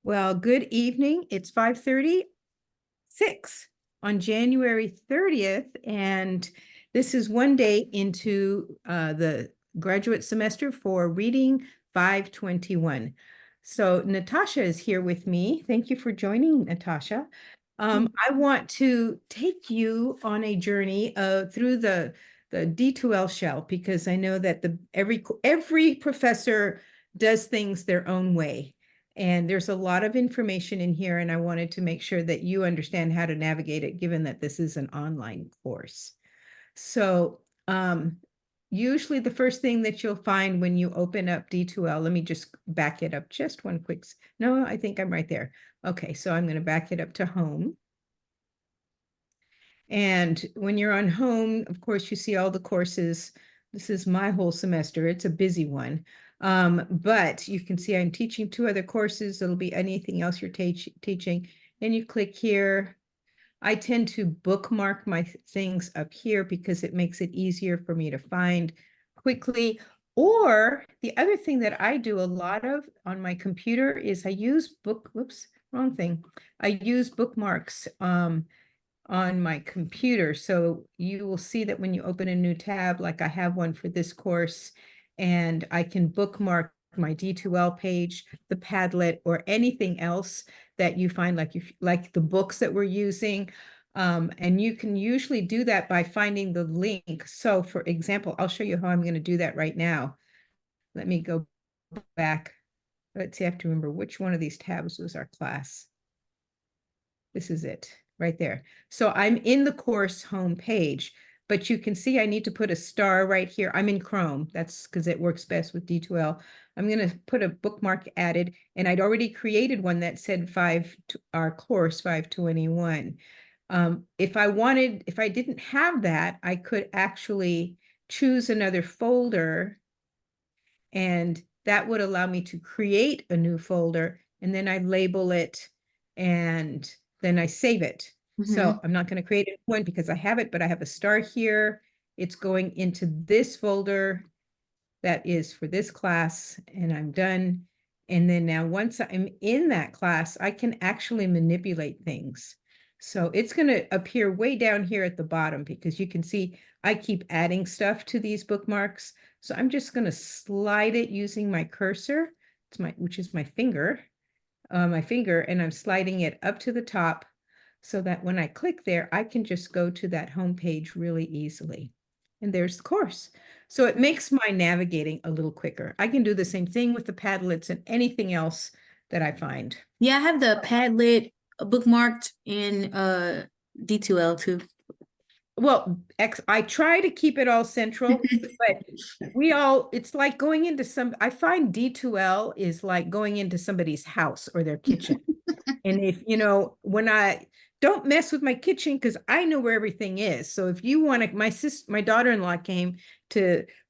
Well, good evening. It's 5:36 on January 30th, and this is one day into the graduate semester for reading 521. So Natasha is here with me. Thank you for joining, Natasha. I want to take you on a journey through the D2L shell, because I know that every professor does things their own way. And there's a lot of information in here, and I wanted to make sure that you understand how to navigate it, given that this is an online course. So usually the first thing that you'll find when you open up D2L, let me just back it up just one quick, no, I think I'm right there. Okay, so I'm going to back it up to home. And when you're on home, of course, you see all the courses. This is my whole semester. It's a busy one. But you can see I'm teaching 2 other courses. It'll be anything else you're teaching. And you click here. I tend to bookmark my things up here because it makes it easier for me to find quickly. Or the other thing that I do a lot of on my computer is I use wrong thing. I use bookmarks on my computer. So you will see that when you open a new tab, like I have one for this course, and I can bookmark my D2L page, the Padlet, or anything else that you find, like the books that we're using. And you can usually do that by finding the link. So for example, I'll show you how I'm going to do that right now. Let me go back. Let's see, I have to remember which one of these tabs was our class. This is it right there. So I'm in the course home page, but you can see I need to put a star right here. I'm in Chrome. That's because it works best with D2L. I'm going to put a bookmark added, and I'd already created one that said our course 521. If I didn't have that, I could actually choose another folder, and that would allow me to create a new folder, and then I label it, and then I save it. So I'm not going to create a new one because I have it, but I have a star here. It's going into this folder that is for this class, and I'm done. And then now once I'm in that class, I can actually manipulate things. So it's going to appear way down here at the bottom, because you can see I keep adding stuff to these bookmarks. So I'm just going to slide it using my cursor, which is my finger, and I'm sliding it up to the top so that when I click there, I can just go to that home page really easily. And there's the course. So it makes my navigating a little quicker. I can do the same thing with the Padlets and anything else that I find. Yeah, I have the Padlet bookmarked in D2L too. Well, I try to keep it all central, but it's like going into I find D2L is like going into somebody's house or their kitchen. And if, when I don't mess with my kitchen, because I know where everything is. So if you want to, my daughter-in-law came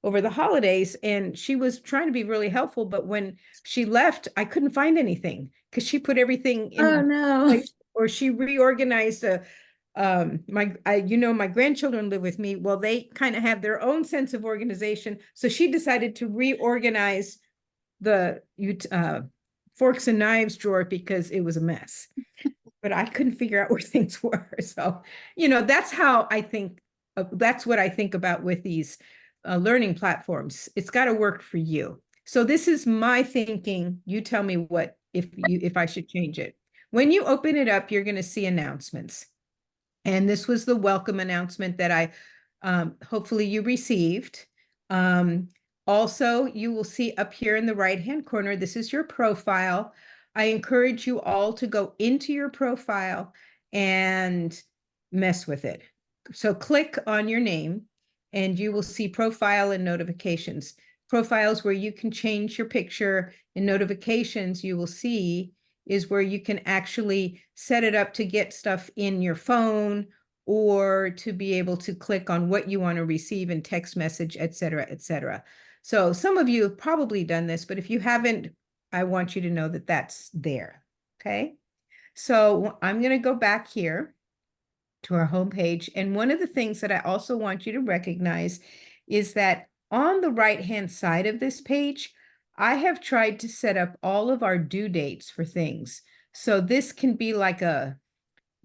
over the holidays, and she was trying to be really helpful. But when she left, I couldn't find anything because she put everything in. Oh no. Place, or she reorganized my grandchildren live with me. Well, they kind of have their own sense of organization. So she decided to reorganize the forks and knives drawer because it was a mess. But I couldn't figure out where things were. So, that's how I think, that's what I think about with these learning platforms. It's got to work for you. So this is my thinking. You tell me if I should change it. When you open it up, you're going to see announcements. And this was the welcome announcement that hopefully you received. Also, you will see up here in the right-hand corner, this is your profile. I encourage you all to go into your profile and mess with it. So click on your name, and you will see profile and notifications. Profiles where you can change your picture, and notifications you will see is where you can actually set it up to get stuff in your phone, or to be able to click on what you want to receive in text message, et cetera, et cetera. So some of you have probably done this, but if you haven't, I want you to know that that's there. Okay. So I'm going to go back here to our homepage. And one of the things that I also want you to recognize is that on the right-hand side of this page, I have tried to set up all of our due dates for things. So this can be like a,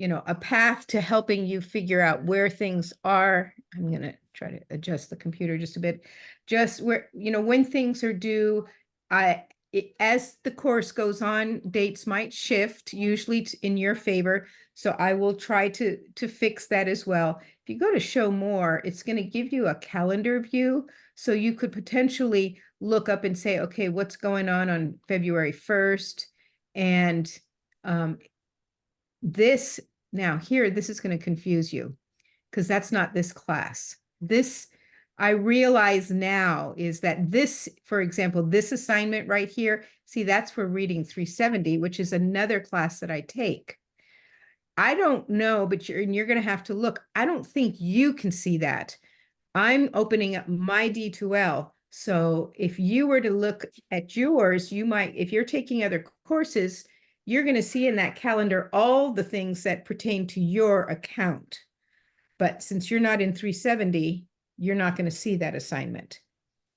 a path to helping you figure out where things are. I'm going to try to adjust the computer just a bit. Just where, when things are due, as the course goes on, dates might shift, usually in your favor. So I will try to fix that as well. If you go to show more, it's going to give you a calendar view. So you could potentially look up and say, okay, what's going on February 1st? And this this is going to confuse you because that's not this class. This, I realize now, is that this, for example, this assignment right here, see, that's for reading 370, which is another class that I take. I don't know, but you're going to have to look. I don't think you can see that. I'm opening up my D2L. So if you were to look at yours, you might, if you're taking other courses, you're going to see in that calendar all the things that pertain to your account. But since you're not in 370, you're not going to see that assignment.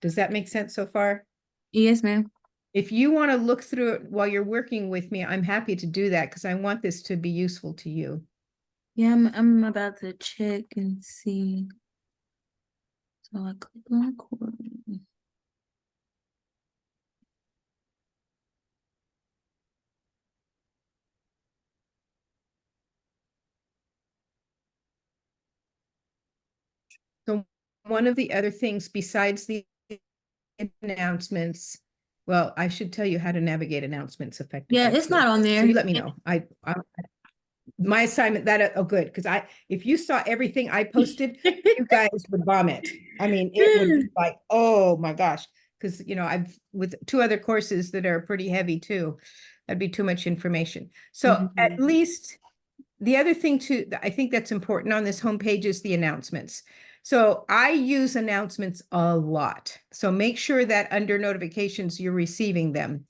Does that make sense so far? Yes, ma'am. If you want to look through it while you're working with me, I'm happy to do that because I want this to be useful to you. Yeah, I'm about to check and see. So I click on record. So one of the other things besides the announcements, well, I should tell you how to navigate announcements effectively. Yeah, it's not on there. So you let me know. My assignment that, oh, good. Because if you saw everything I posted, you guys would vomit. I mean, it would be like, oh my gosh. Because, I've with 2 other courses that are pretty heavy too. That'd be too much information. So at least the other thing too, I think that's important on this homepage is the announcements. So I use announcements a lot. So make sure that under notifications, you're receiving them.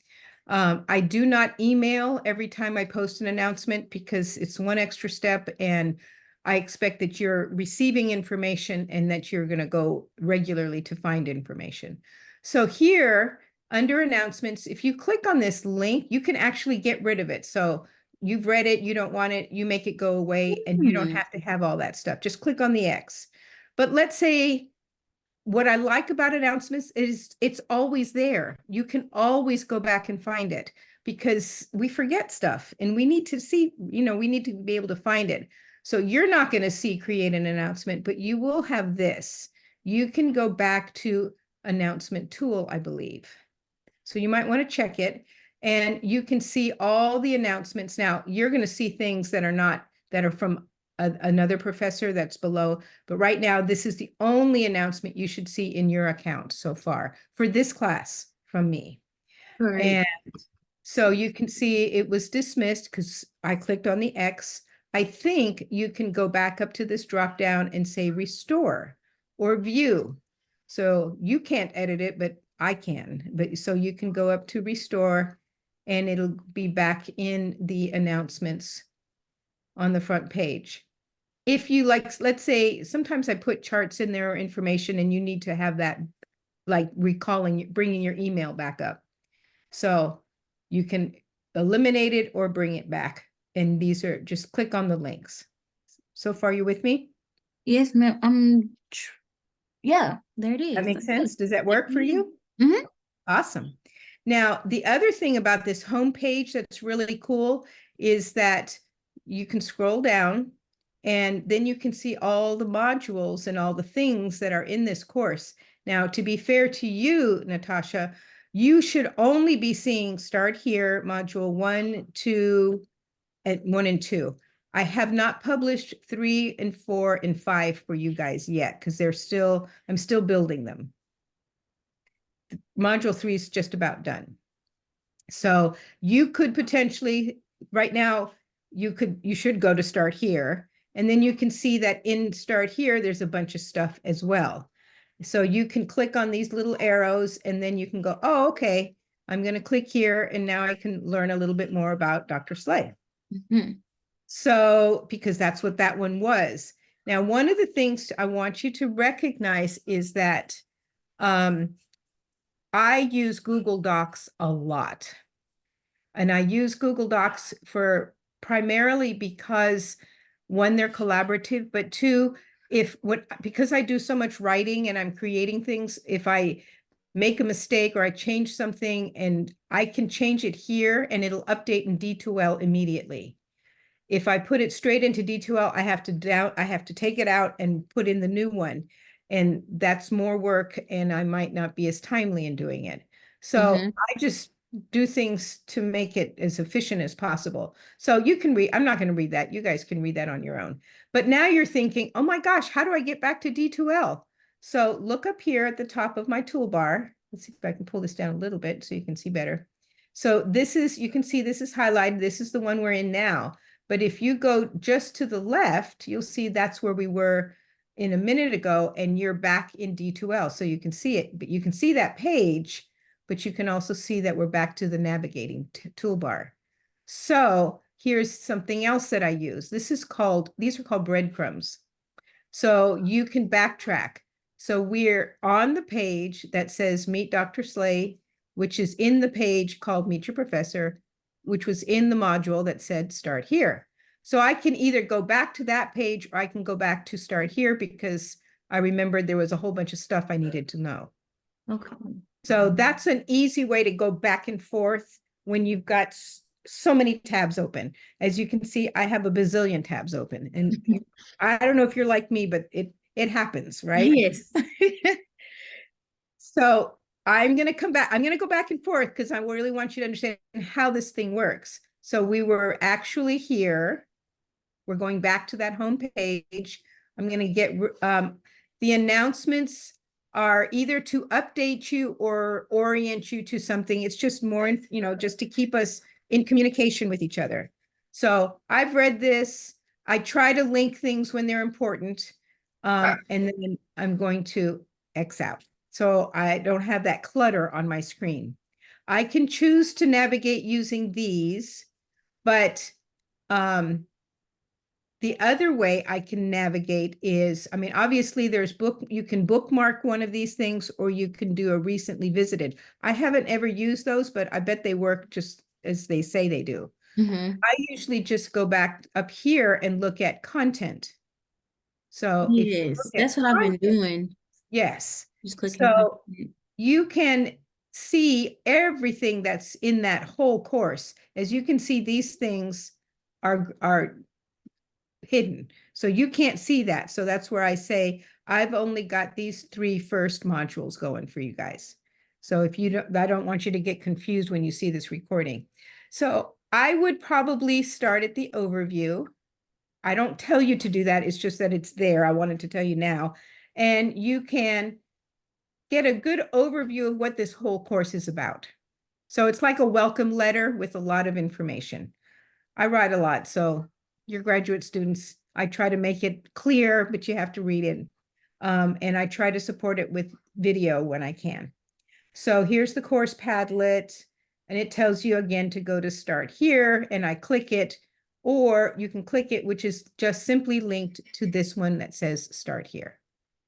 I do not email every time I post an announcement because it's one extra step and I expect that you're receiving information and that you're going to go regularly to find information. So here under announcements, if you click on this link, you can actually get rid of it. So you've read it, you don't want it, you make it go away and you don't have to have all that stuff. Just click on the X. But let's say what I like about announcements is it's always there. You can always go back and find it because we forget stuff and we need to see, we need to be able to find it. So you're not going to see create an announcement, but you will have this. You can go back to announcement tool, I believe. So you might want to check it and you can see all the announcements. Now you're going to see things that are from another professor that's below. But right now, this is the only announcement you should see in your account so far for this class from me. Right. And so you can see it was dismissed because I clicked on the X. I think you can go back up to this drop down and say restore or view. So you can't edit it, but I can. But so you can go up to restore and it'll be back in the announcements on the front page. If you like, let's say, sometimes I put charts in there or information and you need to have that like bringing your email back up. So you can eliminate it or bring it back. And these are, just click on the links. So far, you with me? Yes, ma'am. Yeah, there it is. That makes sense. Does that work for you? Mm-hmm. Awesome. Now, the other thing about this homepage that's really cool is that you can scroll down and then you can see all the modules and all the things that are in this course. Now, to be fair to you, Natasha, you should only be seeing Start Here, module 1, 2, and 1 and 2. I have not published 3 and 4 and 5 for you guys yet because I'm still building them. Module 3 is just about done. So you could potentially, right now, you should go to Start Here. And then you can see that in Start Here, there's a bunch of stuff as well. So you can click on these little arrows and then you can go, oh, okay, I'm going to click here. And now I can learn a little bit more about Dr. Slay. Mm-hmm. So, because that's what that one was. Now, one of the things I want you to recognize is that I use Google Docs a lot. And I use Google Docs for primarily because one, they're collaborative, but two, because I do so much writing and I'm creating things, if I make a mistake or I change something and I can change it here and it'll update in D2L immediately. If I put it straight into D2L, I have to take it out and put in the new one. And that's more work and I might not be as timely in doing it. So I just do things to make it as efficient as possible. So you can read, I'm not going to read that. You guys can read that on your own. But now you're thinking, oh my gosh, how do I get back to D2L? So look up here at the top of my toolbar. Let's see if I can pull this down a little bit so you can see better. So you can see this is highlighted. This is the one we're in now. But if you go just to the left, you'll see that's where we were in a minute ago, and you're back in D2L. So you can see it, but you can see that page, but you can also see that we're back to the navigating toolbar. So here's something else that I use. These are called breadcrumbs. So you can backtrack. So we're on the page that says Meet Dr. Slay, which is in the page called Meet Your Professor, which was in the module that said Start Here. So I can either go back to that page or I can go back to Start Here because I remembered there was a whole bunch of stuff I needed to know. Okay. So that's an easy way to go back and forth when you've got so many tabs open. As you can see, I have a bazillion tabs open. And I don't know if you're like me, but it happens, right? Yes. So I'm going to come back. I'm going to go back and forth because I really want you to understand how this thing works. So we were actually here. We're going back to that home page. I'm going to get the announcements are either to update you or orient you to something. It's just more, just to keep us in communication with each other. So I've read this. I try to link things when they're important. And then I'm going to X out. So I don't have that clutter on my screen. I can choose to navigate using these, but the other way I can navigate is, obviously you can bookmark one of these things or you can do a recently visited. I haven't ever used those, but I bet they work just as they say they do. I usually just go back up here and look at content. So if you Yes, look at that's what I've been content, doing. yes. Just clicking So content. you can see everything that's in that whole course. As you can see, these things are hidden. So you can't see that. So that's where I say, I've only got these 3 first modules going for you guys. So I don't want you to get confused when you see this recording. So I would probably start at the overview. I don't tell you to do that. It's just that it's there. I wanted to tell you now. And you can get a good overview of what this whole course is about. So it's like a welcome letter with a lot of information. I write a lot, so your graduate students, I try to make it clear, but you have to read it. And I try to support it with video when I can. So here's the course Padlet, and it tells you again to go to Start Here, and I click it, or you can click it, which is just simply linked to this one that says Start Here.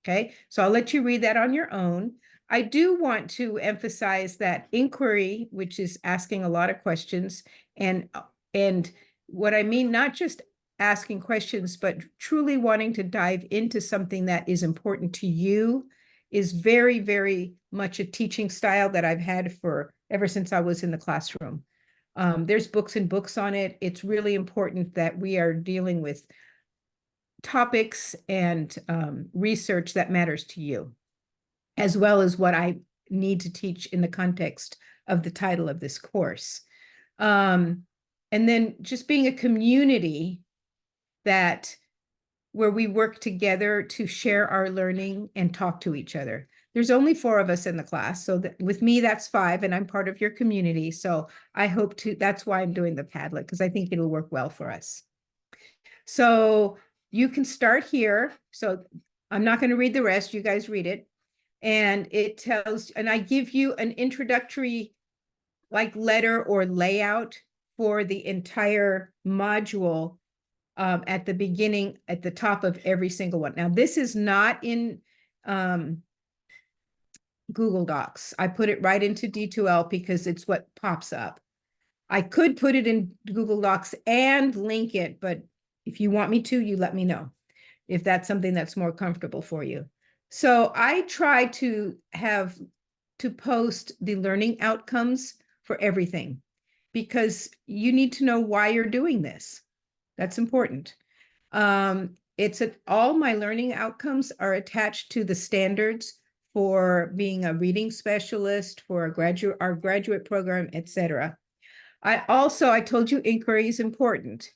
Okay, so I'll let you read that on your own. I do want to emphasize that inquiry, which is asking a lot of questions, and what I mean, not just asking questions, but truly wanting to dive into something that is important to you, is very, very much a teaching style that I've had for ever since I was in the classroom. There's books and books on it. It's really important that we are dealing with topics and research that matters to you, as well as what I need to teach in the context of the title of this course. And then just being a community where we work together to share our learning and talk to each other. There's only 4 of us in the class. So with me, that's 5, and I'm part of your community. So that's why I'm doing the Padlet, because I think it'll work well for us. So you can start here. So I'm not going to read the rest. You guys read it. And and I give you an introductory letter or layout for the entire module at the beginning, at the top of every single one. Now, this is not in Google Docs. I put it right into D2L because it's what pops up. I could put it in Google Docs and link it, but if you want me to, you let me know if that's something that's more comfortable for you. So I try to post the learning outcomes for everything because you need to know why you're doing this. That's important. All my learning outcomes are attached to the standards for being a reading specialist, for our graduate program, etc. I told you inquiry is important.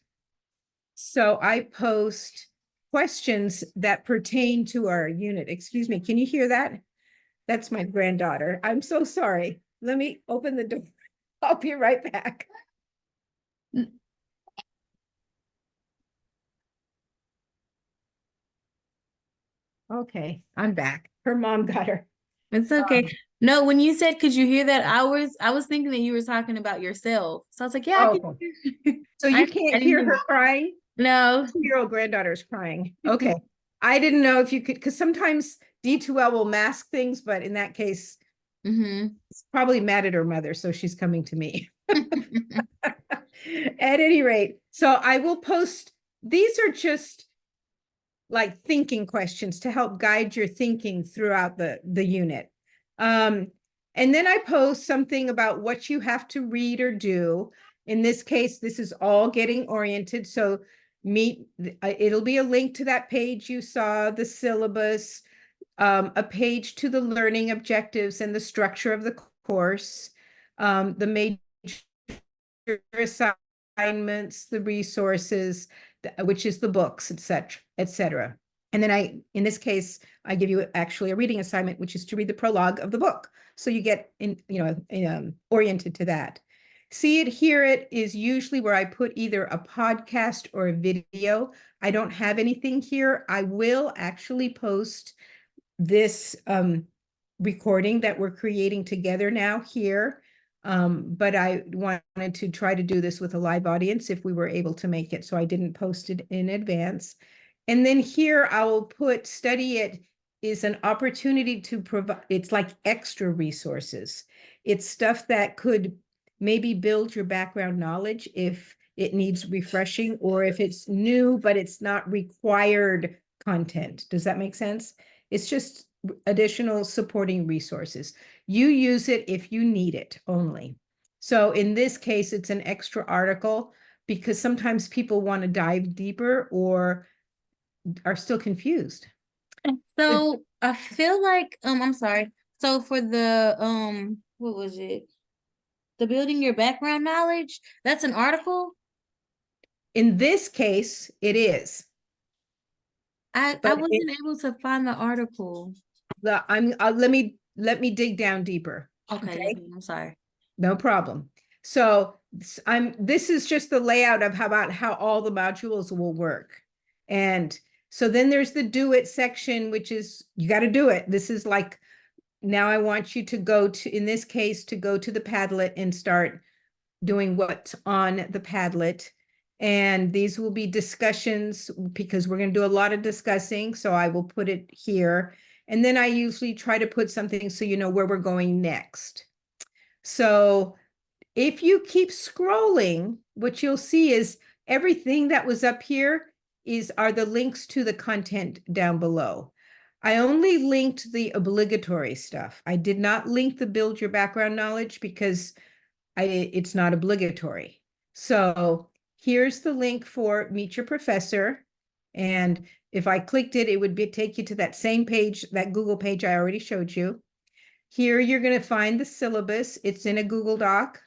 So I post questions that pertain to our unit. Excuse me, can you hear that? That's my granddaughter. I'm so sorry. Let me open the door. I'll be right back. Okay, I'm back. Her mom got her. It's okay. No, when you said, could you hear that? I was thinking that you were talking about yourself. So I was like, yeah, I can Oh, hear. so I you can't didn't hear hear. her crying? No. 2-year-old granddaughter's crying. Okay. I didn't know if you could, because sometimes D2L will mask things, but in that case, Mm-hmm. it's probably mad at her mother, so she's coming to me. At any rate, so I will post, these are just like thinking questions to help guide your thinking throughout the unit. And then I post something about what you have to read or do. In this case, this is all getting oriented. So it'll be a link to that page you saw, the syllabus, a page to the learning objectives and the structure of the course, the major assignments, the resources, which is the books, etc., etc. And then in this case, I give you actually a reading assignment, which is to read the prologue of the book. So you get oriented to that. See it, hear it is usually where I put either a podcast or a video. I don't have anything here. I will actually post this recording that we're creating together now here. But I wanted to try to do this with a live audience if we were able to make it, so I didn't post it in advance. And then here I will put study it is an opportunity to provide, it's like extra resources. It's stuff that could maybe build your background knowledge if it needs refreshing or if it's new, but it's not required content. Does that make sense? It's just additional supporting resources. You use it if you need it only. So in this case, it's an extra article because sometimes people want to dive deeper or are still confused. So I feel like I'm sorry. So for the what was it? The building your background knowledge, that's an article. In this case, it is. I But wasn't able to find the article. let me dig down deeper. Okay, yes, Okay, ma'am, I'm sorry. no problem. So this is just the layout of how all the modules will work. And so then there's the do it section, which is you got to do it. This is like, now I want you to go to, in this case, to go to the Padlet and start doing what's on the Padlet. And these will be discussions because we're going to do a lot of discussing. So I will put it here. And then I usually try to put something so you know where we're going next. So if you keep scrolling, what you'll see is everything that was up here are the links to the content down below. I only linked the obligatory stuff. I did not link the build your background knowledge because it's not obligatory. So here's the link for Meet Your Professor. And if I clicked it, it would take you to that same page, that Google page I already showed you. Here you're going to find the syllabus. It's in a Google Doc.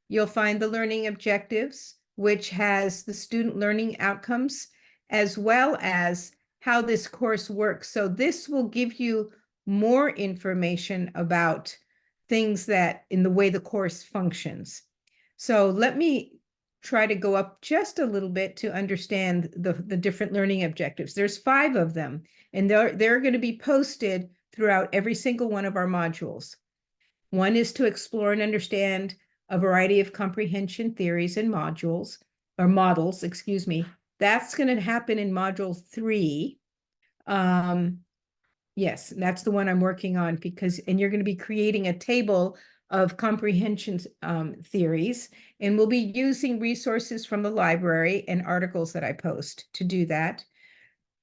You'll find the learning objectives, which has the student learning outcomes, as well as how this course works. So this will give you more information about things that in the way the course functions. So let me try to go up just a little bit to understand the different learning objectives. There's 5 of them, and they're going to be posted throughout every single one of our modules. One is to explore and understand a variety of comprehension theories and models, excuse me. That's going to happen in module 3. Yes, that's the one I'm working on because, and you're going to be creating a table of comprehension theories, and we'll be using resources from the library and articles that I post to do that.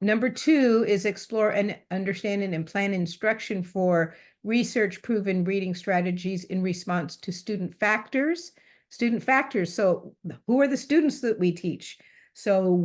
Number two is explore and understand and plan instruction for research proven reading strategies in response to student factors. Student factors. So who are the students that we teach? So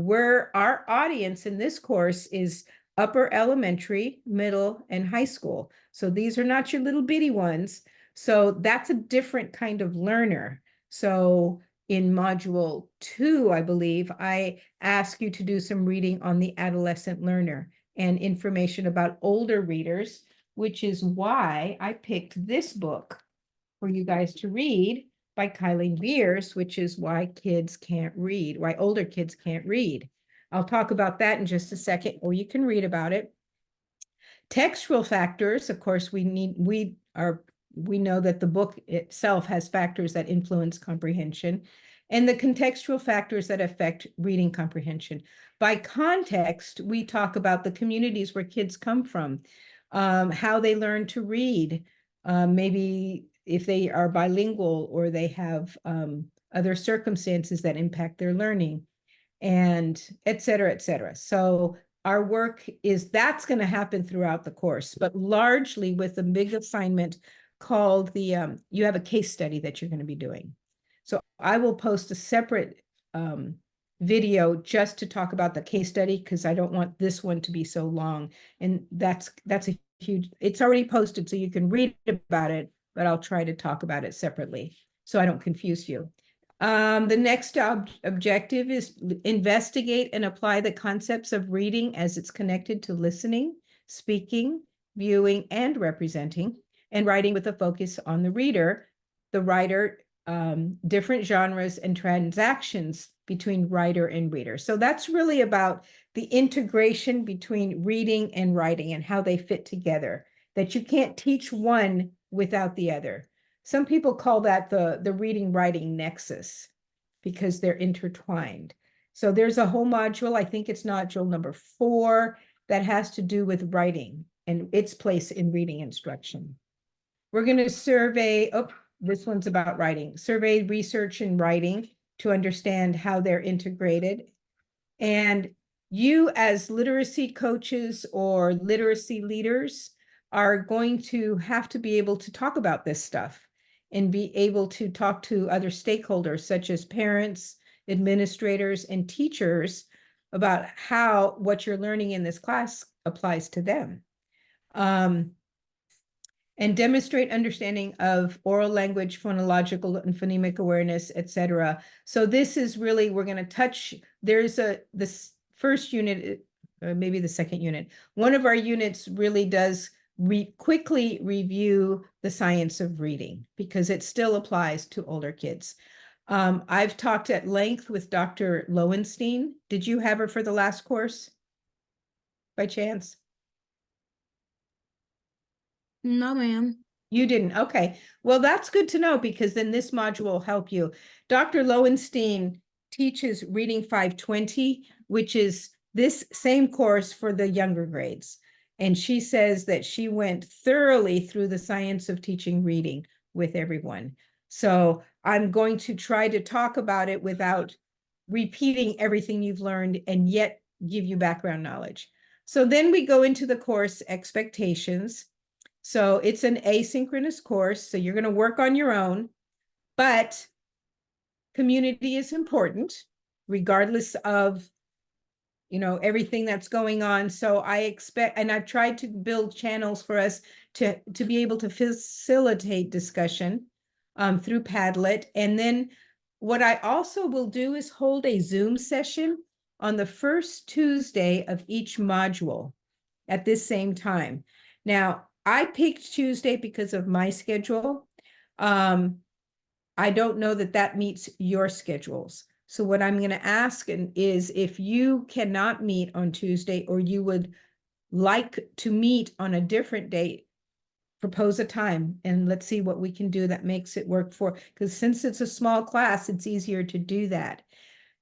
our audience in this course is upper elementary, middle, and high school. So these are not your little bitty ones. So that's a different kind of learner. So in module 2, I believe, I ask you to do some reading on the adolescent learner and information about older readers, which is why I picked this book for you guys to read by Kylie Beers, which is why kids can't read, why older kids can't read. I'll talk about that in just a second, or you can read about it. Textual factors, of course, we know that the book itself has factors that influence comprehension, and the contextual factors that affect reading comprehension. By context, we talk about the communities where kids come from, how they learn to read, maybe if they are bilingual or they have other circumstances that impact their learning, and et cetera, et cetera. So our work that's going to happen throughout the course, but largely with a big assignment called you have a case study that you're going to be doing. So I will post a separate video just to talk about the case study because I don't want this one to be so long. And that's a huge, it's already posted so you can read about it, but I'll try to talk about it separately so I don't confuse you. The next objective is investigate and apply the concepts of reading as it's connected to listening, speaking, viewing, and representing, and writing with a focus on the reader, the writer, different genres and transactions between writer and reader. So that's really about the integration between reading and writing and how they fit together, that you can't teach one without the other. Some people call that the reading writing nexus because they're intertwined. So there's a whole module, I think it's module number 4, that has to do with writing and its place in reading instruction. We're going to survey, this one's about writing, survey research and writing to understand how they're integrated. And you as literacy coaches or literacy leaders are going to have to be able to talk about this stuff and be able to talk to other stakeholders such as parents, administrators, and teachers about how what you're learning in this class applies to them. And demonstrate understanding of oral language, phonological and phonemic awareness, etc. So this is really, we're going to touch, this first unit, maybe the second unit. One of our units really does quickly review the science of reading because it still applies to older kids. I've talked at length with Dr. Lowenstein. Did you have her for the last course by chance? No, ma'am. You didn't. Okay. Well, that's good to know because then this module will help you. Dr. Lowenstein teaches Reading 520, which is this same course for the younger grades. And she says that she went thoroughly through the science of teaching reading with everyone. So I'm going to try to talk about it without repeating everything you've learned and yet give you background knowledge. So then we go into the course expectations. So it's an asynchronous course, so you're going to work on your own, but community is important, regardless of, everything that's going on. So I expect, and I've tried to build channels for us to be able to facilitate discussion through Padlet. And then what I also will do is hold a Zoom session on the first Tuesday of each module at this same time. Now, I picked Tuesday because of my schedule. I don't know that that meets your schedules. So what I'm going to ask is if you cannot meet on Tuesday or you would like to meet on a different date, propose a time and let's see what we can do that makes it work for, because since it's a small class, it's easier to do that.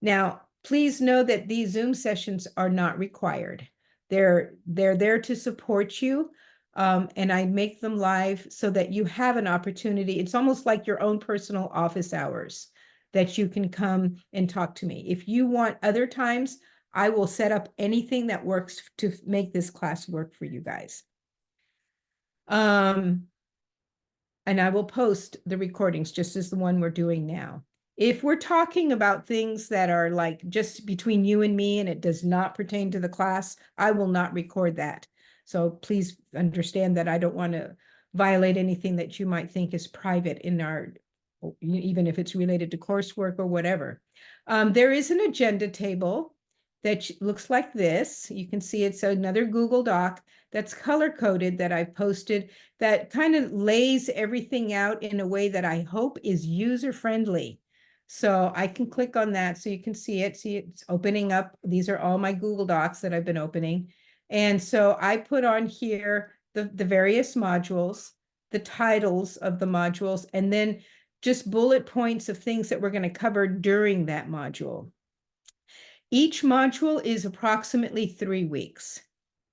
Now, please know that these Zoom sessions are not required. They're there to support you. And I make them live so that you have an opportunity. It's almost like your own personal office hours that you can come and talk to me. If you want other times, I will set up anything that works to make this class work for you guys. And I will post the recordings just as the one we're doing now. If we're talking about things that are like just between you and me and it does not pertain to the class, I will not record that. So please understand that I don't want to violate anything that you might think is private in our, even if it's related to coursework or whatever. There is an agenda table that looks like this. You can see it's another Google Doc that's color coded that I posted that kind of lays everything out in a way that I hope is user friendly. So I can click on that so you can see it. See, it's opening up. These are all my Google Docs that I've been opening. And so I put on here the various modules, the titles of the modules, and then just bullet points of things that we're going to cover during that module. Each module is approximately 3 weeks.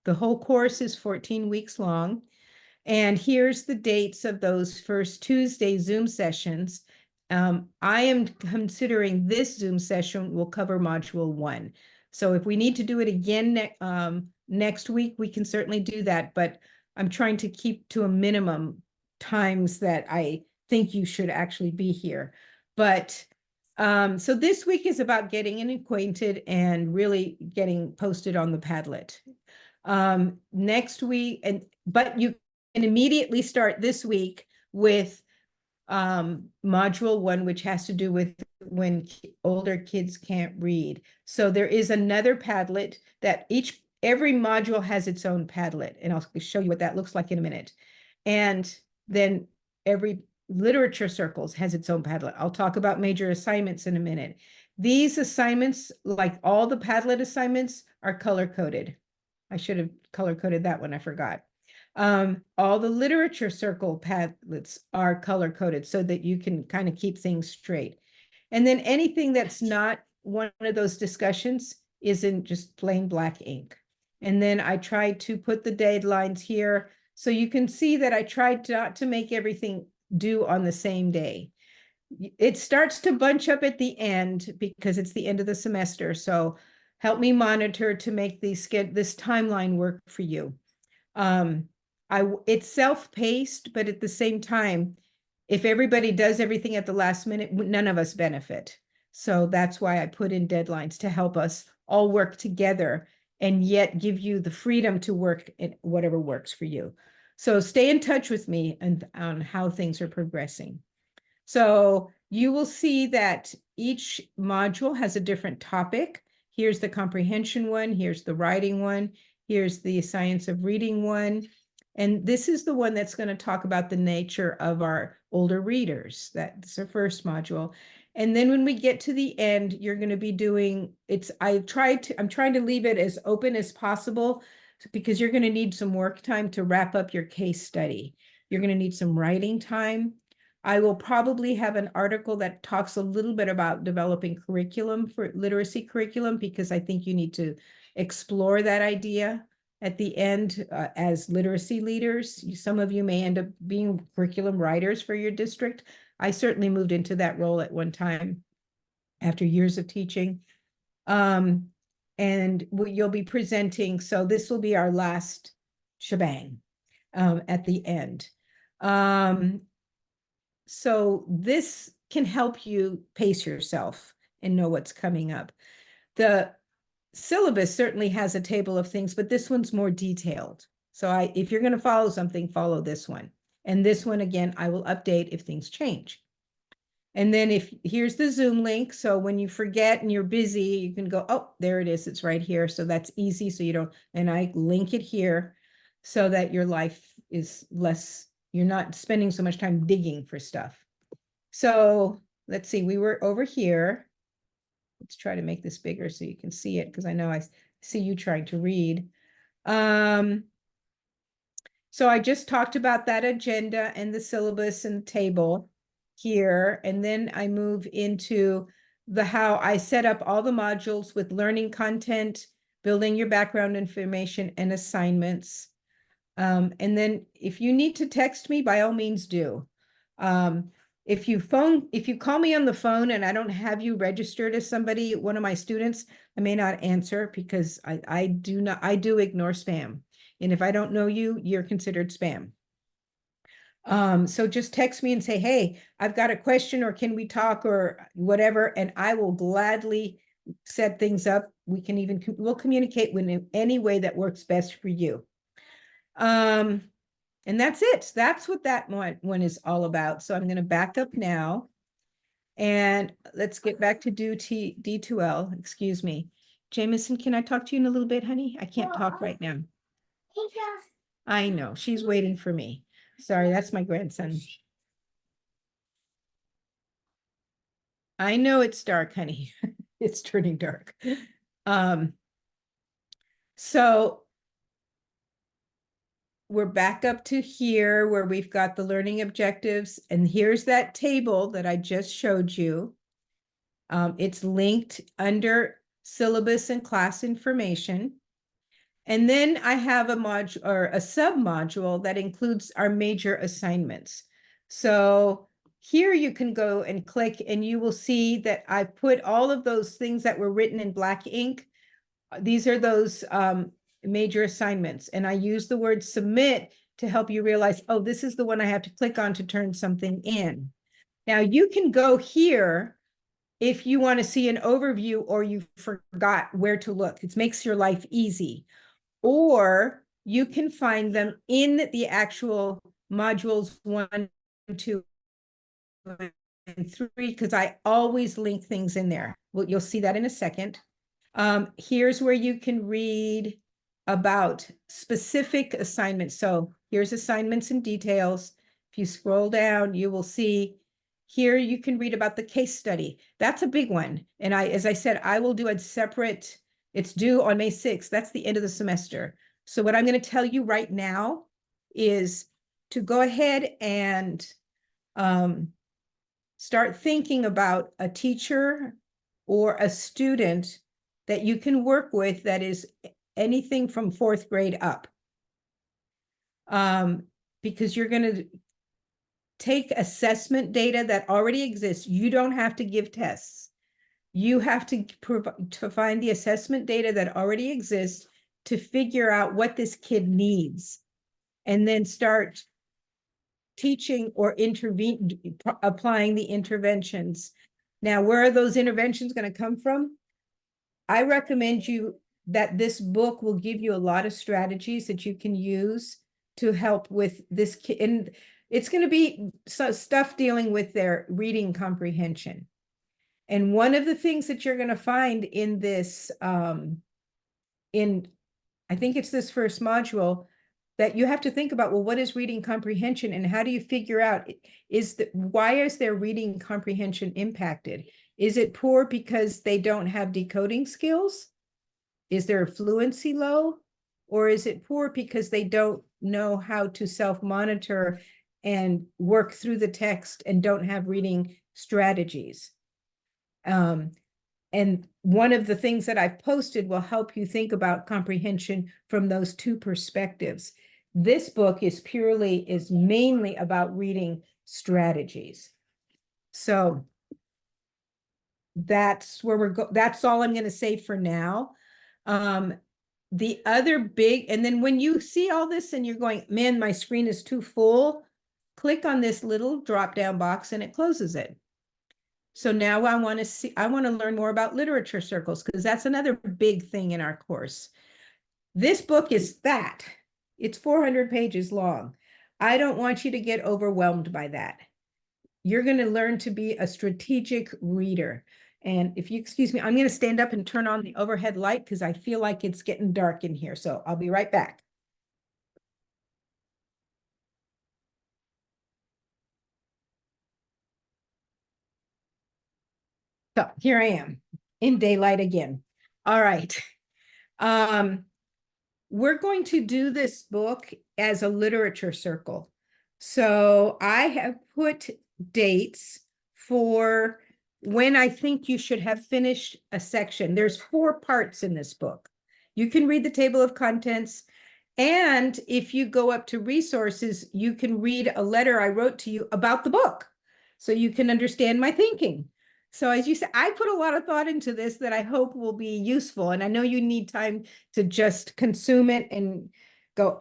The whole course is 14 weeks long. And here's the dates of those first Tuesday Zoom sessions. I am considering this Zoom session will cover module 1. So if we need to do it again next week, we can certainly do that. But I'm trying to keep to a minimum times that I think you should actually be here. But so this week is about getting acquainted and really getting posted on the Padlet. Next week, but you can immediately start this week with module 1, which has to do with when older kids can't read. So there is another Padlet that every module has its own Padlet, and I'll show you what that looks like in a minute. And then every literature circles has its own Padlet. I'll talk about major assignments in a minute. These assignments, like all the Padlet assignments, are color coded. I should have color coded that one, I forgot. All the literature circle Padlets are color coded so that you can kind of keep things straight. And then anything that's not one of those discussions is in just plain black ink. And then I tried to put the deadlines here so you can see that I tried not to make everything due on the same day. It starts to bunch up at the end because it's the end of the semester. So help me monitor to make this timeline work for you. It's self-paced, but at the same time, if everybody does everything at the last minute, none of us benefit. So that's why I put in deadlines to help us all work together and yet give you the freedom to work in whatever works for you. So stay in touch with me and on how things are progressing. So you will see that each module has a different topic. Here's the comprehension one, here's the writing one, here's the science of reading one. And this is the one that's going to talk about the nature of our older readers. That's the first module. And then when we get to the end, you're going to be doing I'm trying to leave it as open as possible because you're going to need some work time to wrap up your case study. You're going to need some writing time. I will probably have an article that talks a little bit about developing curriculum for literacy curriculum, because I think you need to explore that idea at the end as literacy leaders. Some of you may end up being curriculum writers for your district. I certainly moved into that role at one time after years of teaching. And you'll be presenting. So this will be our last shebang at the end. So this can help you pace yourself and know what's coming up. The syllabus certainly has a table of things, but this one's more detailed. So if you're going to follow something, follow this one. And this one, again, I will update if things change. And then here's the Zoom link. So when you forget and you're busy, you can go, oh, there it is. It's right here. So that's easy. So you don't, and I link it here so that your life is less, you're not spending so much time digging for stuff. So let's see, we were over here. Let's try to make this bigger so you can see it, because I know I see you trying to read. So I just talked about that agenda and the syllabus and the table here. And then I move into how I set up all the modules with learning content, building your background information and assignments. And then if you need to text me, by all means do. If you call me on the phone and I don't have you registered as somebody, one of my students, I may not answer because I do ignore spam. And if I don't know you, you're considered spam. So just text me and say, hey, I've got a question, or can we talk, or whatever, and I will gladly set things up. We'll communicate in any way that works best for you. And that's it. That's what that one is all about. So I'm going to back up now and let's get back to D2L. Excuse me. Jameson, can I talk to you in a little bit, honey? I can't talk right now. I know. She's waiting for me. Sorry, that's my grandson. I know it's dark, honey. It's turning dark. So we're back up to here where we've got the learning objectives, and here's that table that I just showed you. It's linked under syllabus and class information. And then I have a module or a sub-module that includes our major assignments. So here you can go and click and you will see that I put all of those things that were written in black ink. These are those major assignments. And I use the word submit to help you realize, oh, this is the one I have to click on to turn something in. Now you can go here if you want to see an overview or you forgot where to look. It makes your life easy. Or you can find them in the actual modules 1, 2, and 3, because I always link things in there. Well, you'll see that in a second. Here's where you can read about specific assignments. So here's assignments and details. If you scroll down, you will see here you can read about the case study. That's a big one. And as I said, I will do a separate, it's due on May 6th. That's the end of the semester. So what I'm going to tell you right now is to go ahead and start thinking about a teacher or a student that you can work with that is anything from 4th grade up. Because you're going to take assessment data that already exists. You don't have to give tests. You have to find the assessment data that already exists to figure out what this kid needs, and then start teaching or applying the interventions. Now, where are those interventions going to come from? I recommend you that this book will give you a lot of strategies that you can use to help with this kid. And it's going to be stuff dealing with their reading comprehension. And one of the things that you're going to find in this, I think it's this first module, that you have to think about, well, what is reading comprehension and how do you figure out, why is their reading comprehension impacted? Is it poor because they don't have decoding skills? Is their fluency low? Or is it poor because they don't know how to self-monitor and work through the text and don't have reading strategies? And one of the things that I've posted will help you think about comprehension from those two perspectives. This book is mainly about reading strategies. So that's where that's all I'm going to say for now. The other big, and then when you see all this and you're going, man, my screen is too full, click on this little drop-down box and it closes it. So now I want to learn more about literature circles, because that's another big thing in our course. This book is fat. It's 400 pages long. I don't want you to get overwhelmed by that. You're going to learn to be a strategic reader. And if you excuse me, I'm going to stand up and turn on the overhead light because I feel like it's getting dark in here. So I'll be right back. So here I am in daylight again. All right. We're going to do this book as a literature circle. So I have put dates for when I think you should have finished a section. There's 4 parts in this book. You can read the table of contents. And if you go up to resources, you can read a letter I wrote to you about the book. So you can understand my thinking. So as you said, I put a lot of thought into this that I hope will be useful. And I know you need time to just consume it and go,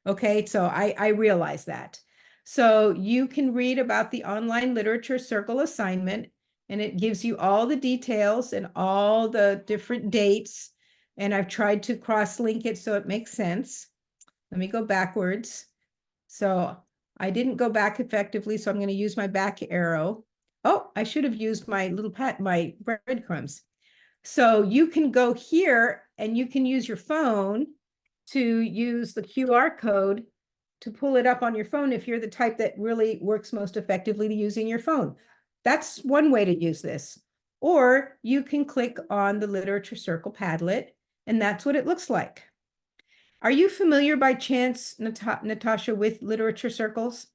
okay, so I realize that. So you can read about the online literature circle assignment, and it gives you all the details and all the different dates. And I've tried to cross-link it so it makes sense. Let me go backwards. So I didn't go back effectively, so I'm going to use my back arrow. Oh, I should have used my my breadcrumbs. So you can go here and you can use your phone to use the QR code to pull it up on your phone if you're the type that really works most effectively to using your phone. That's one way to use this. Or you can click on the Literature Circle Padlet, and that's what it looks like. Are you familiar by chance, Natasha, with literature circles?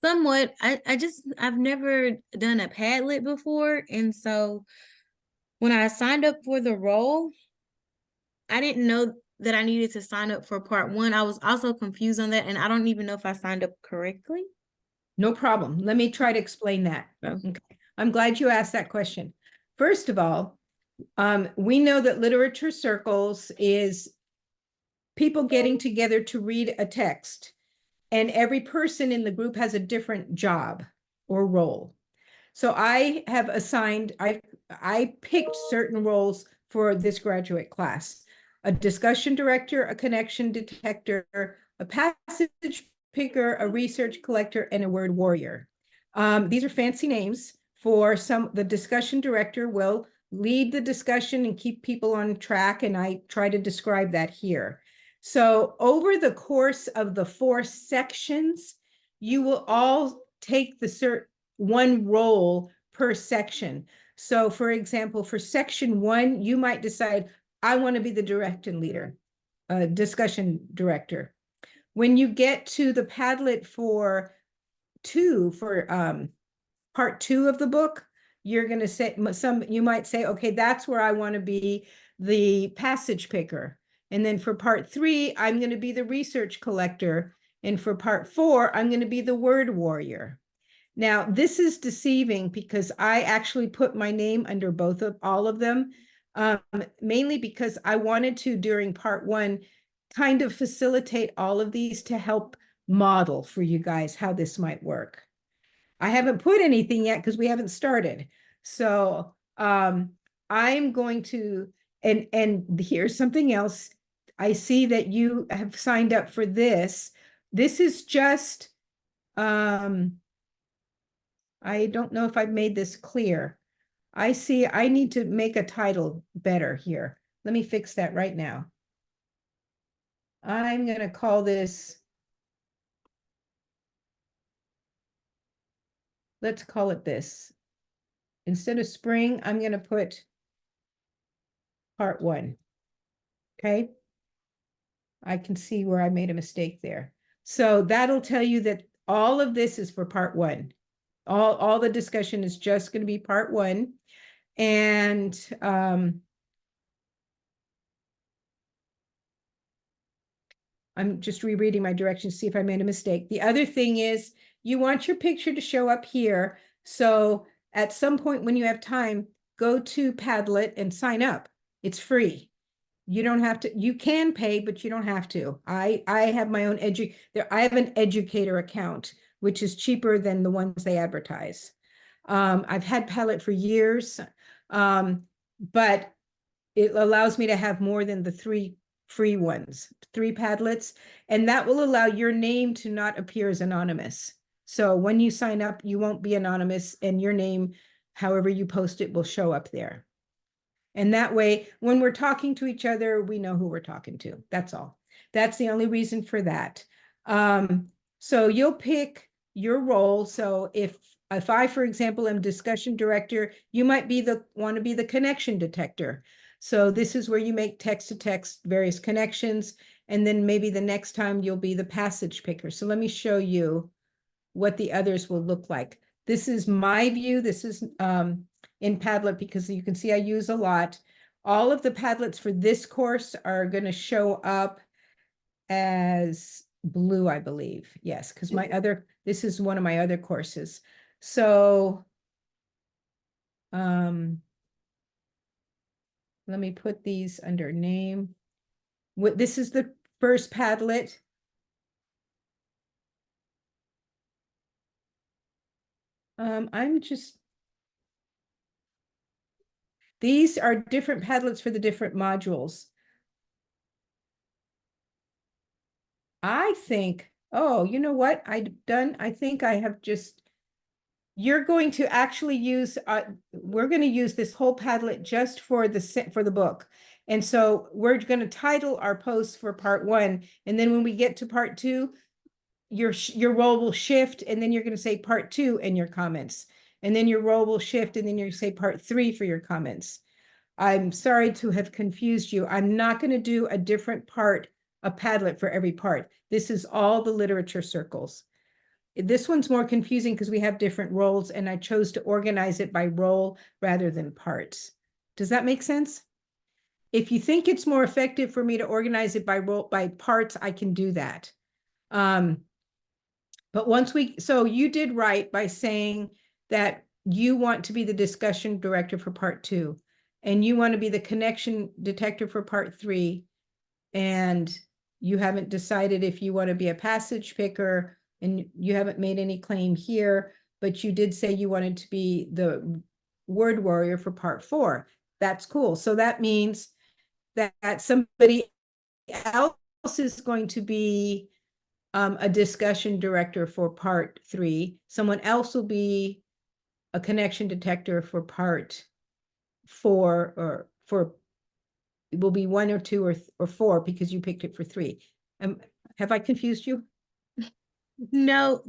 Somewhat. I've never done a Padlet before, and so when I signed up for the role, I didn't know that I needed to sign up for part one. I was also confused on that, and I don't even know if I signed up correctly. No problem. Let me try to explain that. Okay. I'm glad you asked that question. First of all, we know that literature circles is people getting together to read a text, and every person in the group has a different job or role. So I picked certain roles for this graduate class: a discussion director, a connection detector, a passage picker, a research collector, and a word warrior. These are fancy names for some. The discussion director will lead the discussion and keep people on track, and I try to describe that here. So over the course of the 4 sections, you will all take the one role per section. So for example, for section 1, you might decide, I want to be the direction leader, discussion director. When you get to the Padlet for part 2 of the book, you're going to say you might say, okay, that's where I want to be the passage picker. And then for part 3, I'm going to be the research collector. And for part 4, I'm going to be the word warrior. Now, this is deceiving because I actually put my name under all of them, mainly because I wanted to, during part 1, kind of facilitate all of these to help model for you guys how this might work. I haven't put anything yet because we haven't started. So I'm going to, and here's something else. I see that you have signed up for this. This is just, I don't know if I've made this clear. I see I need to make a title better here. Let me fix that right now. I'm going to call this, let's call it this. Instead of spring, I'm going to put part 1. Okay. I can see where I made a mistake there. So that'll tell you that all of this is for part 1. All the discussion is just going to be part 1. And I'm just rereading my directions to see if I made a mistake. The other thing is you want your picture to show up here. So at some point when you have time, go to Padlet and sign up. It's free. You don't have to, you can pay, but you don't have to. I have my own I have an educator account, which is cheaper than the ones they advertise. I've had Padlet for years, but it allows me to have more than the 3 free ones, 3 Padlets, and that will allow your name to not appear as anonymous. So when you sign up, you won't be anonymous, and your name, however you post it, will show up there. And that way, when we're talking to each other, we know who we're talking to. That's all. That's the only reason for that. So you'll pick your role. So if I, for example, am discussion director, you might want to be the connection detector. So this is where you make text to text various connections. And then maybe the next time you'll be the passage picker. So let me show you what the others will look like. This is my view. This is in Padlet because you can see I use a lot. All of the Padlets for this course are going to show up as blue, I believe. Yes, because this is one of my other courses. So let me put these under name. This is the first Padlet. These are different Padlets for the different modules. I think, oh, you know what I think I have just, you're going to actually use, we're going to use this whole Padlet just for the book. And so we're going to title our post for part 1. And then when we get to part 2, your role will shift, and then you're going to say part 2 in your comments. And then your role will shift, and then you're going to say part 3 for your comments. I'm sorry to have confused you. I'm not going to do a different part, a Padlet for every part. This is all the literature circles. This one's more confusing because we have different roles, and I chose to organize it by role rather than parts. Does that make sense? If you think it's more effective for me to organize it by role, by parts, I can do that. But so you did right by saying that you want to be the discussion director for part 2, and you want to be the connection detector for part 3, and you haven't decided if you want to be a passage picker, and you haven't made any claim here, but you did say you wanted to be the word warrior for part 4. That's cool. So that means that somebody else is going to be a discussion director for part 3. Someone else will be a connection detector for part 4, or it will be 1 or 2 or 4 because you picked it for 3. Have I confused you? No,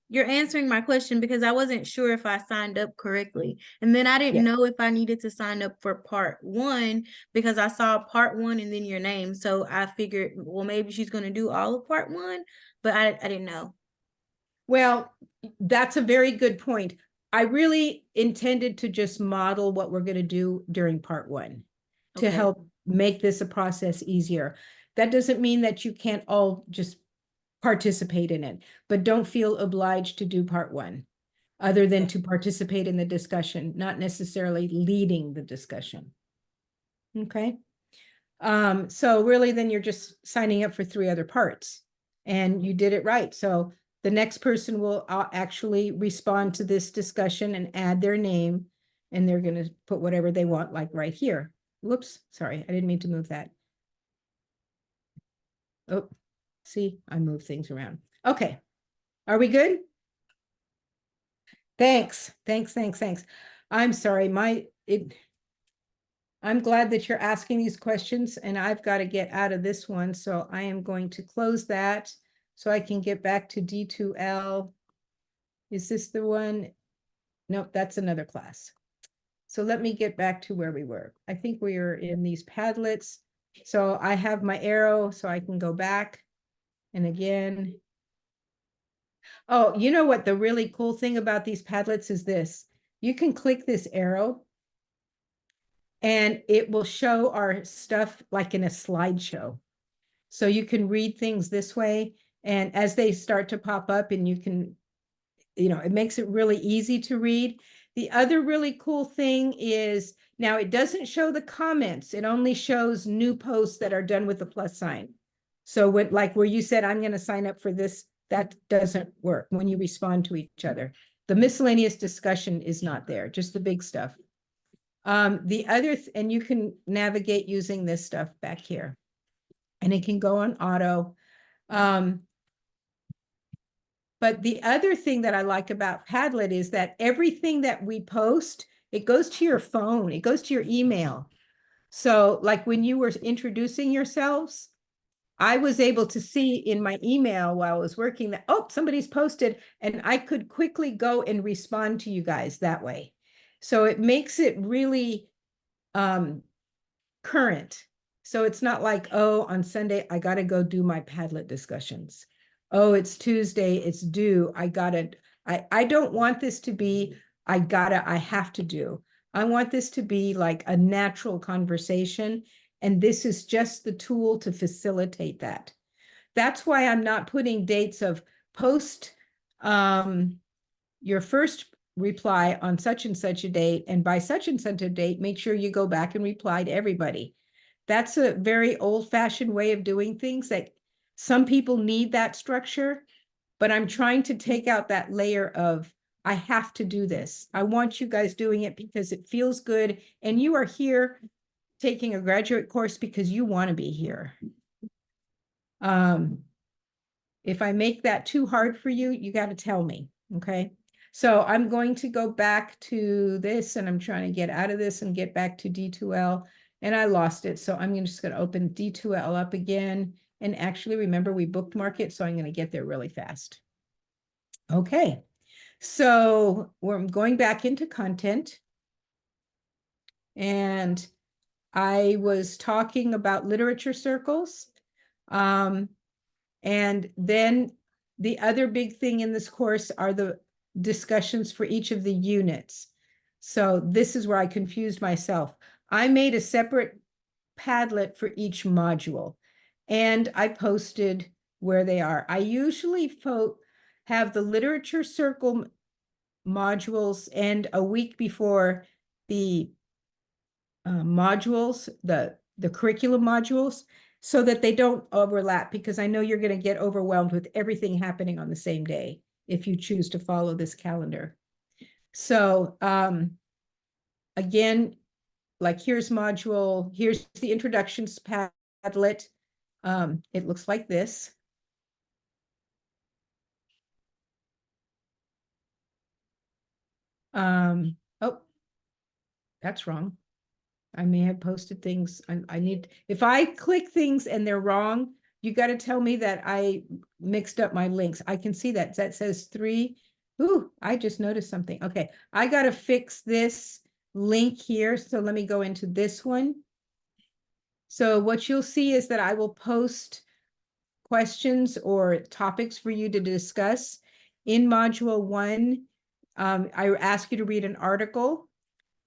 you're answering my question because I wasn't sure if I signed up correctly. And then I didn't know if I needed to sign up for part 1 because I saw part 1 and then your name. So I figured, well, maybe she's going to do all of part 1, but I didn't know. Well, that's a very good point. I really intended to just model what we're going to do during part 1 to help make this a process easier. That doesn't mean that you can't all just participate in it, but don't feel obliged to do part 1 other than to participate in the discussion, not necessarily leading the discussion. Okay. So really then you're just signing up for 3 other parts, and you did it right. So the next person will actually respond to this discussion and add their name, and they're going to put whatever they want, like right here. Whoops, sorry, I didn't mean to move that. Oh, see, I move things around. Okay, are we good? Thanks. I'm sorry, I'm glad that you're asking these questions, and I've got to get out of this one. So I am going to close that so I can get back to D2L. Is this the one? Nope, that's another class. So let me get back to where we were. I think we are in these Padlets. So I have my arrow so I can go back. And again, oh, you know what the really cool thing about these Padlets is this. You can click this arrow and it will show our stuff like in a slideshow. So you can read things this way, and as they start to pop up, and you can, it makes it really easy to read. The other really cool thing is now it doesn't show the comments. It only shows new posts that are done with the plus sign. So like where you said, I'm going to sign up for this, that doesn't work when you respond to each other. The miscellaneous discussion is not there, just the big stuff. The other, and you can navigate using this stuff back here, and it can go on auto. But the other thing that I like about Padlet is that everything that we post, it goes to your phone, it goes to your email. So like when you were introducing yourselves, I was able to see in my email while I was working that, oh, somebody's posted, and I could quickly go and respond to you guys that way. So it makes it really current. So it's not like, oh, on Sunday, I got to go do my Padlet discussions. Oh, it's Tuesday, it's due. I got to I don't want this to be, I have to do. I want this to be like a natural conversation. And this is just the tool to facilitate that. That's why I'm not putting dates of post your first reply on such and such a date, and by such and such a date, make sure you go back and reply to everybody. That's a very old-fashioned way of doing things that some people need that structure, but I'm trying to take out that layer of, I have to do this. I want you guys doing it because it feels good, and you are here taking a graduate course because you want to be here. If I make that too hard for you, you got to tell me, okay? So I'm going to go back to this, and I'm trying to get out of this and get back to D2L, and I lost it. So I'm just going to open D2L up again. And actually, remember, we bookmark it, so I'm going to get there really fast. Okay, so we're going back into content. And I was talking about literature circles. And then the other big thing in this course are the discussions for each of the units. So this is where I confused myself. I made a separate Padlet for each module, and I posted where they are. I usually have the literature circle modules and a week before the modules, the curriculum modules, so that they don't overlap, because I know you're going to get overwhelmed with everything happening on the same day if you choose to follow this calendar. So again, like here's the introductions Padlet. It looks like this. Oh, that's wrong. I may have posted things. I need, if I click things and they're wrong, you got to tell me that I mixed up my links. I can see that. That says 3. Ooh, I just noticed something. Okay, I got to fix this link here. So let me go into this one. So what you'll see is that I will post questions or topics for you to discuss. In module 1, I ask you to read an article.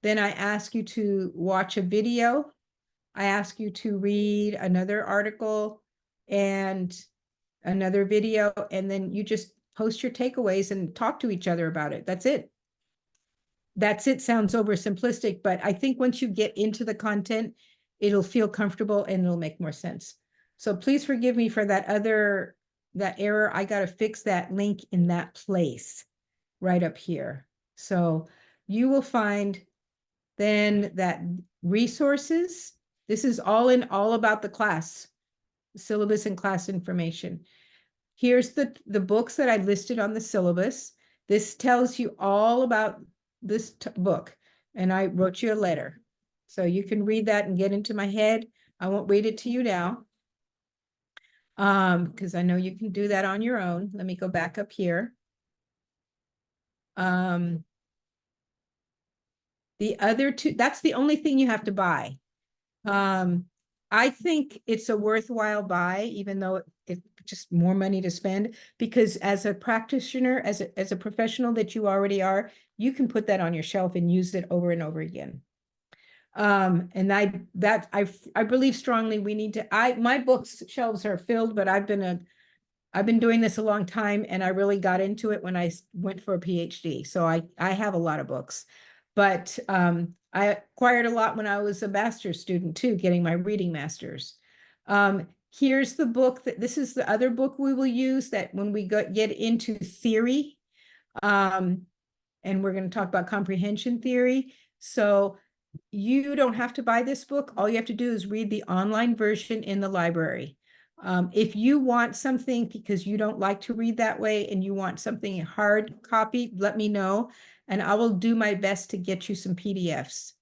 Then I ask you to watch a video. I ask you to read another article and another video, and then you just post your takeaways and talk to each other about it. That's it. That's it sounds oversimplistic, but I think once you get into the content, it'll feel comfortable and it'll make more sense. So please forgive me for that error. I got to fix that link in that place right up here. So you will find then that resources, this is all about the class, syllabus and class information. Here's the books that I listed on the syllabus. This tells you all about this book, and I wrote you a letter. So you can read that and get into my head. I won't read it to you now, because I know you can do that on your own. Let me go back up here. The other two, that's the only thing you have to buy. I think it's a worthwhile buy, even though it's just more money to spend, because as a practitioner, as a professional that you already are, you can put that on your shelf and use it over and over again. And I believe strongly we need to, my books shelves are filled, but I've been doing this a long time, and I really got into it when I went for a PhD. So I have a lot of books, but I acquired a lot when I was a master's student too, getting my reading master's. Here's the book this is the other book we will use that when we get into theory, and we're going to talk about comprehension theory. So you don't have to buy this book. All you have to do is read the online version in the library. If you want something because you don't like to read that way and you want something hard copy, let me know, and I will do my best to get you some PDFs.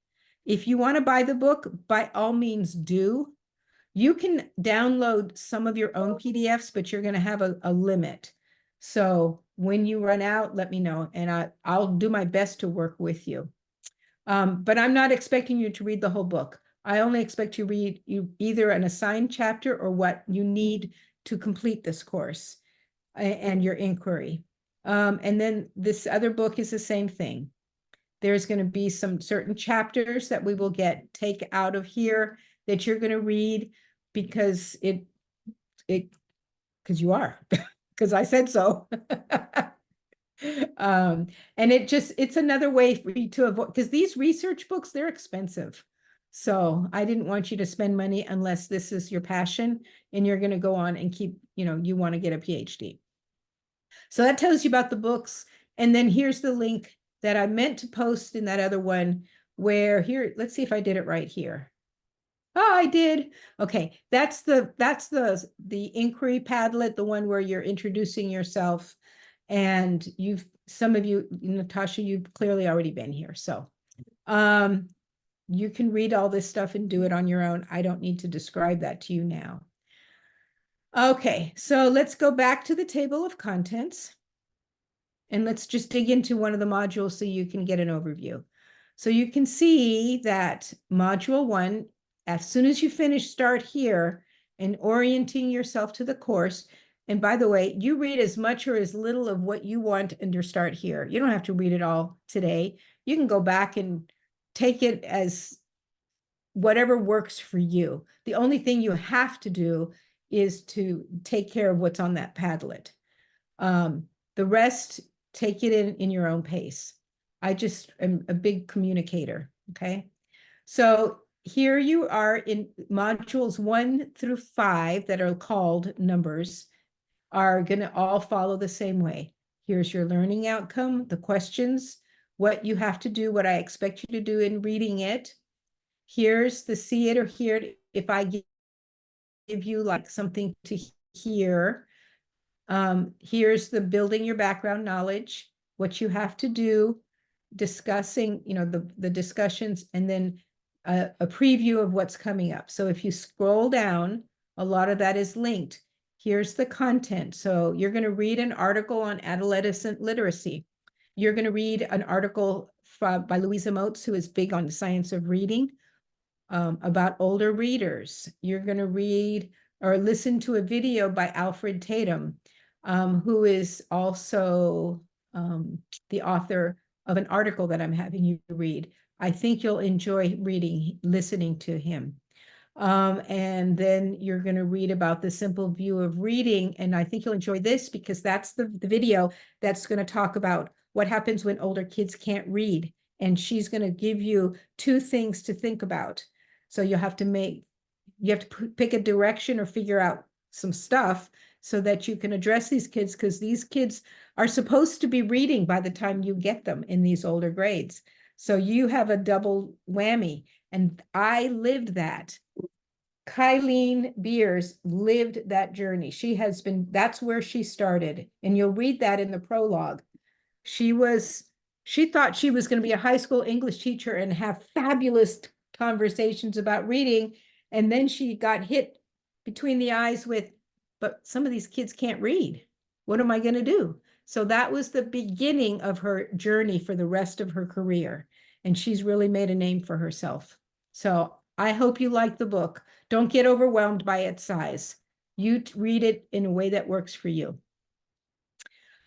If you want to buy the book, by all means do. You can download some of your own PDFs, but you're going to have a limit. So when you run out, let me know, and I'll do my best to work with you. But I'm not expecting you to read the whole book. I only expect you read either an assigned chapter or what you need to complete this course and your inquiry. And then this other book is the same thing. There's going to be some certain chapters that we will take out of here that you're going to read because because you are, because I said so. And it's another way for you to avoid, because these research books, they're expensive. So I didn't want you to spend money unless this is your passion and you're going to go on and keep, you want to get a PhD. So that tells you about the books. And then here's the link that I meant to post in that other one where here, let's see if I did it right here. Oh, I did. Okay, that's the inquiry Padlet, the one where you're introducing yourself. And some of you, Natasha, you've clearly already been here. So you can read all this stuff and do it on your own. I don't need to describe that to you now. Okay, so let's go back to the table of contents. And let's just dig into one of the modules so you can get an overview. So you can see that module 1, as soon as you finish, start here and orienting yourself to the course. And by the way, you read as much or as little of what you want and you start here. You don't have to read it all today. You can go back and take it as whatever works for you. The only thing you have to do is to take care of what's on that Padlet. The rest, take it in your own pace. I just am a big communicator, okay? So here you are in modules 1 through 5 that are called numbers, are going to all follow the same way. Here's your learning outcome, the questions, what you have to do, what I expect you to do in reading it. Here's the see it or hear it. If I give you like something to hear, here's the building your background knowledge, what you have to do, discussing, the discussions, and then a preview of what's coming up. So if you scroll down, a lot of that is linked. Here's the content. So you're going to read an article on adolescent literacy. You're going to read an article by Louisa Moats, who is big on the science of reading, about older readers. You're going to read or listen to a video by Alfred Tatum, who is also the author of an article that I'm having you read. I think you'll enjoy listening to him. And then you're going to read about the simple view of reading. And I think you'll enjoy this because that's the video that's going to talk about what happens when older kids can't read. And she's going to give you 2 things to think about. So you have to pick a direction or figure out some stuff so that you can address these kids, because these kids are supposed to be reading by the time you get them in these older grades. So you have a double whammy. And I lived that. Kylene Beers lived that journey. That's where she started. And you'll read that in the prologue. She thought she was going to be a high school English teacher and have fabulous conversations about reading. And then she got hit between the eyes with, but some of these kids can't read. What am I going to do? So that was the beginning of her journey for the rest of her career. And she's really made a name for herself. So I hope you like the book. Don't get overwhelmed by its size. You read it in a way that works for you.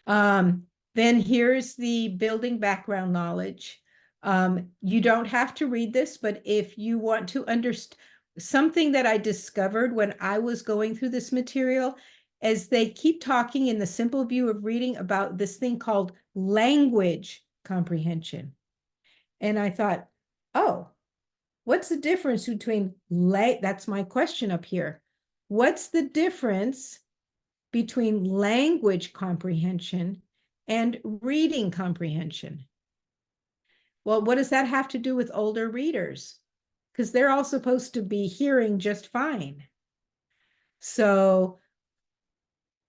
Then here's the building background knowledge. You don't have to read this, but if you want to understand something that I discovered when I was going through this material, as they keep talking in the simple view of reading about this thing called language comprehension. And I thought, oh, what's the difference between that's my question up here. What's the difference between language comprehension and reading comprehension? Well, what does that have to do with older readers? Because they're all supposed to be hearing just fine. So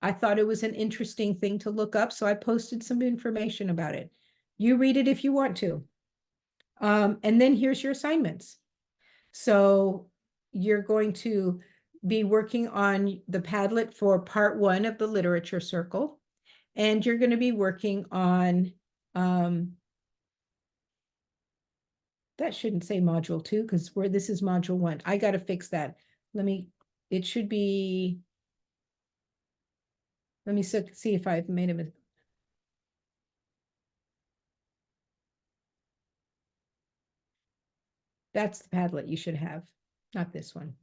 I thought it was an interesting thing to look up, so I posted some information about it. You read it if you want to. And then here's your assignments. So you're going to be working on the Padlet for part 1 of the literature circle. And you're going to be working on, that shouldn't say module 2 because this is module 1. I got to fix that. It should be, let me see if I've made a mistake. That's the Padlet you should have, not this one.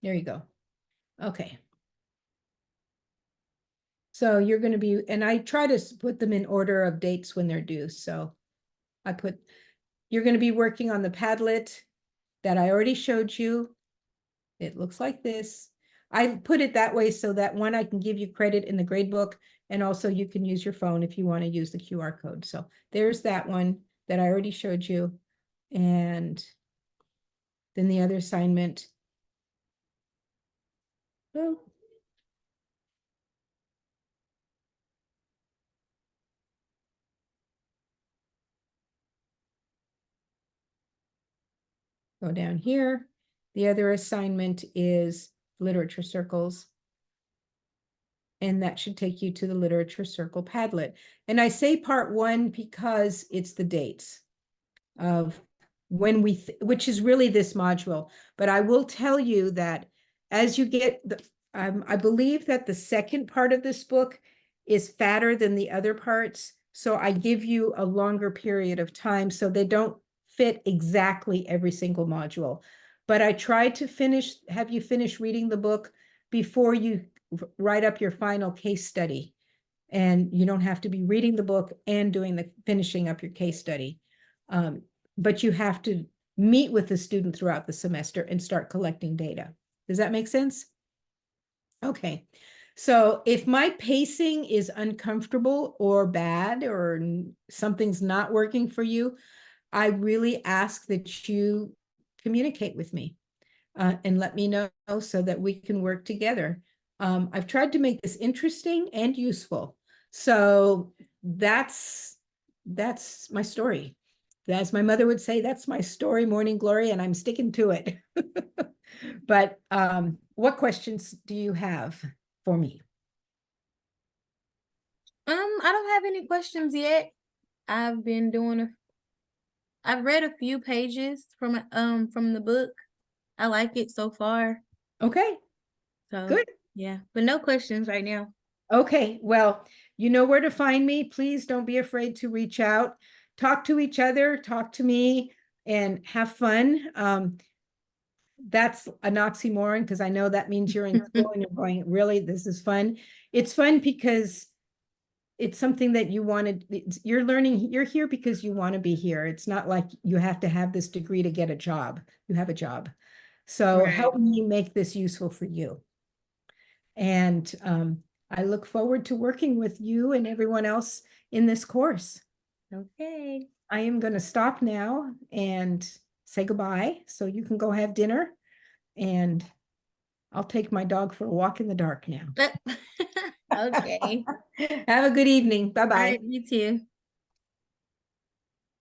There you go. Okay. So you're going to be, and I try to put them in order of dates when they're due. So you're going to be working on the Padlet that I already showed you. It looks like this. I put it that way so that one, I can give you credit in the grade book, and also you can use your phone if you want to use the QR code. So there's that one that I already showed you. And then the other assignment. Oh, go down here. The other assignment is literature circles. And that should take you to the literature circle Padlet. And I say part one because it's the dates of when which is really this module. But I will tell you that as you get I believe that the second part of this book is fatter than the other parts. So I give you a longer period of time so they don't fit exactly every single module. But I tried to have you finish reading the book before you write up your final case study. And you don't have to be reading the book and finishing up your case study. But you have to meet with the student throughout the semester and start collecting data. Does that make sense? Okay. So if my pacing is uncomfortable or bad or something's not working for you, I really ask that you communicate with me and let me know so that we can work together. I've tried to make this interesting and useful. So that's my story. As my mother would say, that's my story, Morning Glory, and I'm sticking to it. But what questions do you have for me? I don't have any questions yet. I've been doing I've read a few pages from the book. I like it so far. Okay, So good. yeah, but no questions right now. Okay, well, you know where to find me. Please don't be afraid to reach out. Talk to each other, talk to me, and have fun. That's an oxymoron because I know that means you're in school and you're going, really, this is fun. It's fun because it's something that you wanted. You're learning, you're here because you want to be here. It's not like you have to have this degree to get a job. You have a job. So Right. help me make this useful for you. And I look forward to working with you and everyone else in this course. Okay. I am going to stop now and say goodbye so you can go have dinner, and I'll take my dog for a walk in the dark now. Okay. Have a good evening. All Bye-bye. right, you too.